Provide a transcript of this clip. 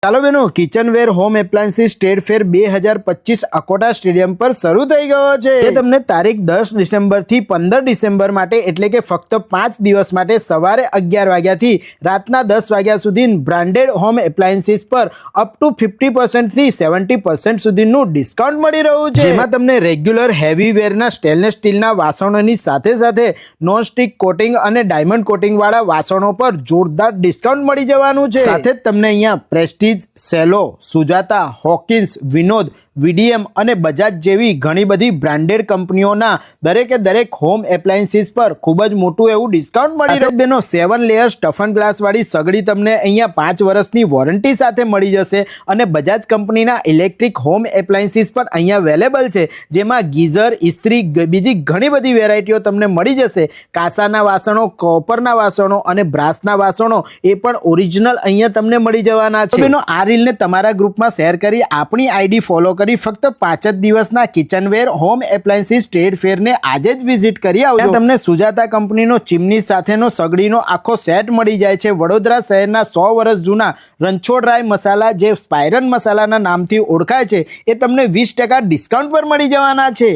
ચાલો બહેનો, kitchenware home appliances trade fair 2025 Akota stadium પર શરૂ થઈ ગયો છે। એ તમને તારીખ 10 ડિસેમ્બરથી 15 ડિસેમ્બર માટે એટલે કે ફક્ત 5 દિવસ માટે સવારે 11 વાગ્યાથી રાતના 10 વાગ્યા સુધી બ્રાન્ડેડ હોમ એપ્લાયન્સીસ પર અપ ટુ 50% થી 70% સુધીનું ડિસ્કાઉન્ટ મળી રહ્યું છે, જેમાં તમને રેગ્યુલર હેવી વેરના સ્ટેનલેસ સ્ટીલના વાસણોની સાથે સાથે નોન સ્ટિક કોટિંગ અને ડાયમંડ કોટિંગ વાળા વાસણો પર જોરદાર ડિસ્કાઉન્ટ મળી જવાનું છે। સાથે જ તમને અહીંયા પ્રેસ્ટીજ, સેલો, સુજાતા, હોકિન્સ, વિનોદ, વીડીએમ અને બજાજ જેવી ઘણી બધી બ્રાન્ડેડ કંપનીઓના દરેકે દરેક હોમ એપ્લાયન્સીસ પર ખૂબ જ મોટું એવું ડિસ્કાઉન્ટ મળી રહ્યું છે। બેનો 7 લેયર સ્ટફન ગ્લાસ વાળી સગડી તમને અહીંયા 5 વર્ષની વોરંટી સાથે મળી જશે અને બજાજ કંપનીના ઇલેક્ટ્રિક હોમ એપ્લાયન્સીસ પણ અહીંયા અવેલેબલ છે, જેમાં ગીઝર, ઇસ્ત્રી, બીજી ઘણી બધી વેરાયટીઓ તમને મળી જશે। કાંસાના વાસણો, કોપરના વાસણો અને બ્રાસના વાસણો એ પણ ઓરિજિનલ અહીંયા તમને મળી જવાના છે। બેનો આ રીલને તમારા ગ્રુપમાં શેર કરી આપણી આઈડી ફોલો કરી ફક્ત 5 જ દિવસના કિચનવેર હોમ એપ્લાયન્સીસ ટ્રેડ ફેરને આજે જ વિઝિટ કરી આવજો। તમને સુજાતા કંપનીનો ચીમની સાથેનો સગડીનો આખો સેટ મળી જાય છે। વડોદરા શહેરના 100 વર્ષ જૂના રણછોડરાય મસાલા, જે સ્પાયરન મસાલાના નામથી ઓળખાય છે, એ તમને 20% ડિસ્કાઉન્ટ પર મળી જવાના છે।